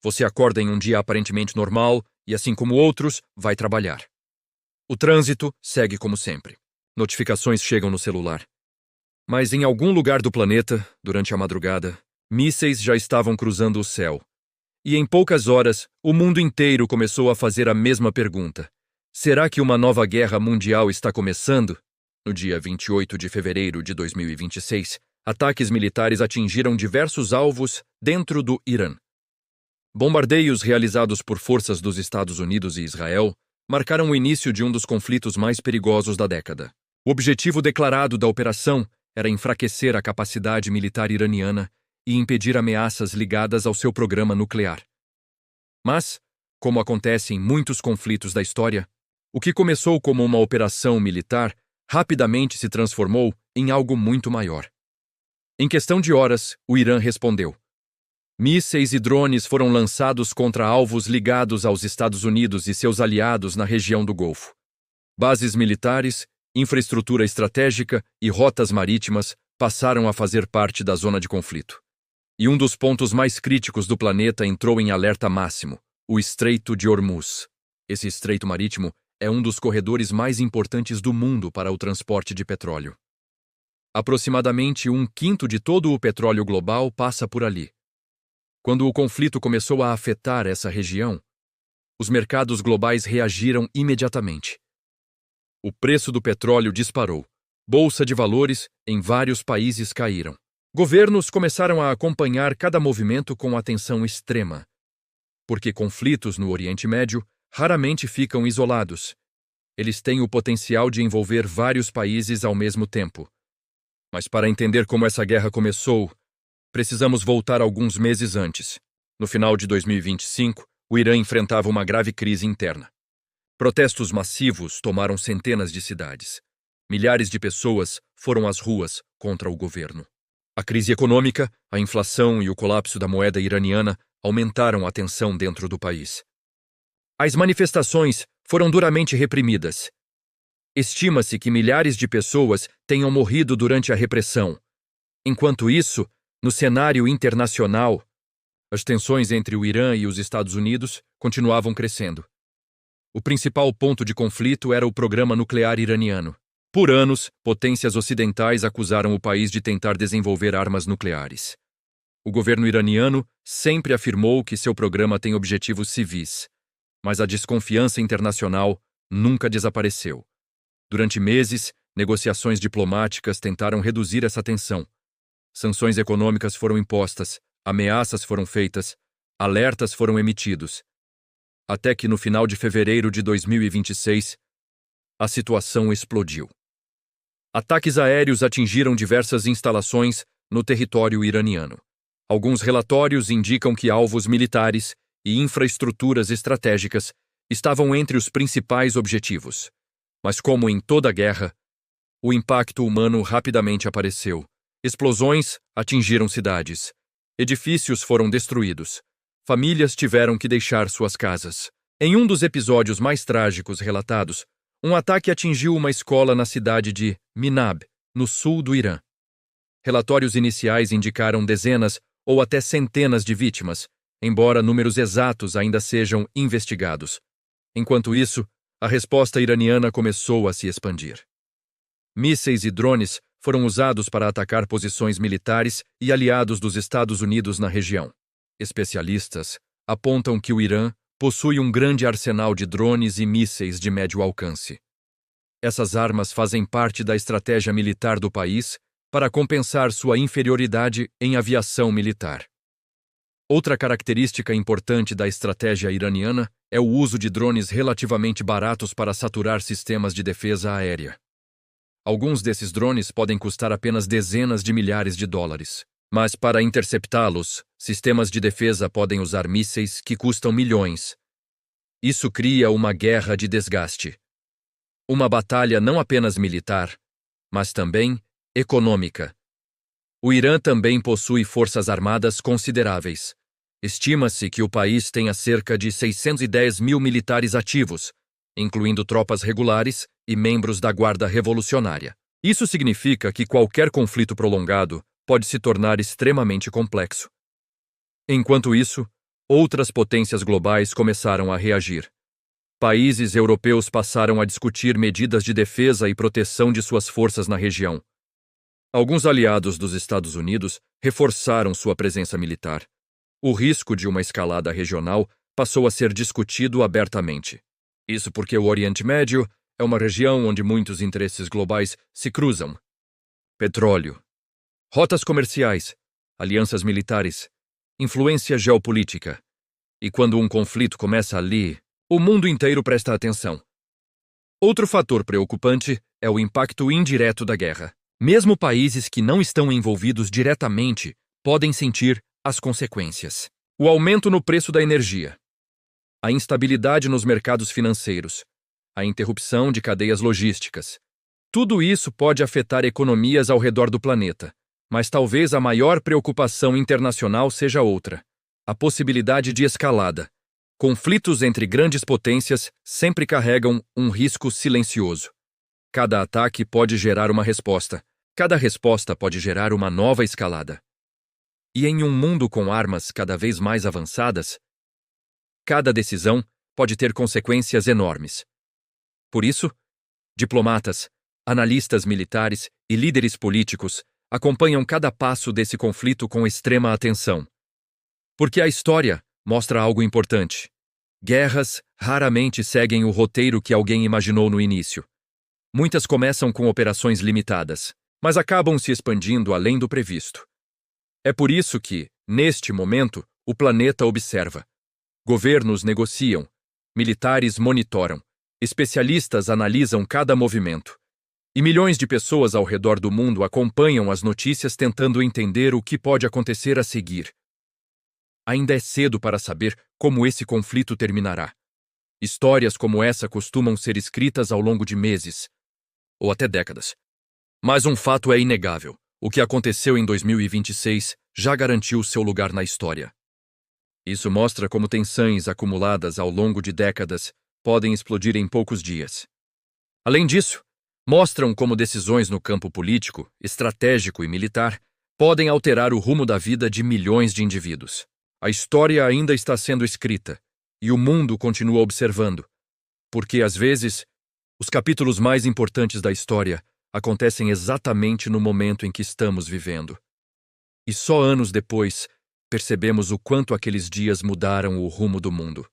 Você acorda em um dia aparentemente normal e, assim como outros, vai trabalhar. O trânsito segue como sempre. Notificações chegam no celular. Mas em algum lugar do planeta, durante a madrugada, mísseis já estavam cruzando o céu. E em poucas horas, o mundo inteiro começou a fazer a mesma pergunta. Será que uma nova guerra mundial está começando? No dia 28 de fevereiro de 2026, ataques militares atingiram diversos alvos dentro do Irã. Bombardeios realizados por forças dos Estados Unidos e Israel marcaram o início de um dos conflitos mais perigosos da década. O objetivo declarado da operação era enfraquecer a capacidade militar iraniana e impedir ameaças ligadas ao seu programa nuclear. Mas, como acontece em muitos conflitos da história, o que começou como uma operação militar rapidamente se transformou em algo muito maior. Em questão de horas, o Irã respondeu. Mísseis e drones foram lançados contra alvos ligados aos Estados Unidos e seus aliados na região do Golfo. Bases militares, infraestrutura estratégica e rotas marítimas passaram a fazer parte da zona de conflito. E um dos pontos mais críticos do planeta entrou em alerta máximo, o Estreito de Hormuz. Esse estreito marítimo é um dos corredores mais importantes do mundo para o transporte de petróleo. Aproximadamente 1/5 de todo o petróleo global passa por ali. Quando o conflito começou a afetar essa região, os mercados globais reagiram imediatamente. O preço do petróleo disparou. Bolsa de valores em vários países caíram. Governos começaram a acompanhar cada movimento com atenção extrema, porque conflitos no Oriente Médio raramente ficam isolados. Eles têm o potencial de envolver vários países ao mesmo tempo. Mas para entender como essa guerra começou, precisamos voltar alguns meses antes. No final de 2025, o Irã enfrentava uma grave crise interna. Protestos massivos tomaram centenas de cidades. Milhares de pessoas foram às ruas contra o governo. A crise econômica, a inflação e o colapso da moeda iraniana aumentaram a tensão dentro do país. As manifestações foram duramente reprimidas. Estima-se que milhares de pessoas tenham morrido durante a repressão. Enquanto isso, no cenário internacional, as tensões entre o Irã e os Estados Unidos continuavam crescendo. O principal ponto de conflito era o programa nuclear iraniano. Por anos, potências ocidentais acusaram o país de tentar desenvolver armas nucleares. O governo iraniano sempre afirmou que seu programa tem objetivos civis, mas a desconfiança internacional nunca desapareceu. Durante meses, negociações diplomáticas tentaram reduzir essa tensão. Sanções econômicas foram impostas, ameaças foram feitas, alertas foram emitidos. Até que no final de fevereiro de 2026, a situação explodiu. Ataques aéreos atingiram diversas instalações no território iraniano. Alguns relatórios indicam que alvos militares e infraestruturas estratégicas estavam entre os principais objetivos. Mas como em toda guerra, o impacto humano rapidamente apareceu. Explosões atingiram cidades. Edifícios foram destruídos. Famílias tiveram que deixar suas casas. Em um dos episódios mais trágicos relatados, um ataque atingiu uma escola na cidade de Minab, no sul do Irã. Relatórios iniciais indicaram dezenas ou até centenas de vítimas, embora números exatos ainda sejam investigados. Enquanto isso, a resposta iraniana começou a se expandir. Mísseis e drones foram usados para atacar posições militares e aliados dos Estados Unidos na região. Especialistas apontam que o Irã possui um grande arsenal de drones e mísseis de médio alcance. Essas armas fazem parte da estratégia militar do país para compensar sua inferioridade em aviação militar. Outra característica importante da estratégia iraniana é o uso de drones relativamente baratos para saturar sistemas de defesa aérea. Alguns desses drones podem custar apenas dezenas de milhares de dólares, mas para interceptá-los, sistemas de defesa podem usar mísseis que custam milhões. Isso cria uma guerra de desgaste. Uma batalha não apenas militar, mas também econômica. O Irã também possui forças armadas consideráveis. Estima-se que o país tenha cerca de 610 mil militares ativos, incluindo tropas regulares e membros da Guarda Revolucionária. Isso significa que qualquer conflito prolongado pode se tornar extremamente complexo. Enquanto isso, outras potências globais começaram a reagir. Países europeus passaram a discutir medidas de defesa e proteção de suas forças na região. Alguns aliados dos Estados Unidos reforçaram sua presença militar. O risco de uma escalada regional passou a ser discutido abertamente. Isso porque o Oriente Médio é uma região onde muitos interesses globais se cruzam. Petróleo, rotas comerciais, alianças militares, influência geopolítica. E quando um conflito começa ali, o mundo inteiro presta atenção. Outro fator preocupante é o impacto indireto da guerra. Mesmo países que não estão envolvidos diretamente podem sentir as consequências. O aumento no preço da energia, a instabilidade nos mercados financeiros, a interrupção de cadeias logísticas. Tudo isso pode afetar economias ao redor do planeta, mas talvez a maior preocupação internacional seja outra: a possibilidade de escalada. Conflitos entre grandes potências sempre carregam um risco silencioso. Cada ataque pode gerar uma resposta. Cada resposta pode gerar uma nova escalada. E em um mundo com armas cada vez mais avançadas, cada decisão pode ter consequências enormes. Por isso, diplomatas, analistas militares e líderes políticos acompanham cada passo desse conflito com extrema atenção. Porque a história mostra algo importante. Guerras raramente seguem o roteiro que alguém imaginou no início. Muitas começam com operações limitadas, mas acabam se expandindo além do previsto. É por isso que, neste momento, o planeta observa. Governos negociam, militares monitoram, especialistas analisam cada movimento. E milhões de pessoas ao redor do mundo acompanham as notícias tentando entender o que pode acontecer a seguir. Ainda é cedo para saber como esse conflito terminará. Histórias como essa costumam ser escritas ao longo de meses, ou até décadas. Mas um fato é inegável: o que aconteceu em 2026 já garantiu seu lugar na história. Isso mostra como tensões acumuladas ao longo de décadas podem explodir em poucos dias. Além disso, mostram como decisões no campo político, estratégico e militar podem alterar o rumo da vida de milhões de indivíduos. A história ainda está sendo escrita, e o mundo continua observando, porque, às vezes, os capítulos mais importantes da história acontecem exatamente no momento em que estamos vivendo. E só anos depois percebemos o quanto aqueles dias mudaram o rumo do mundo.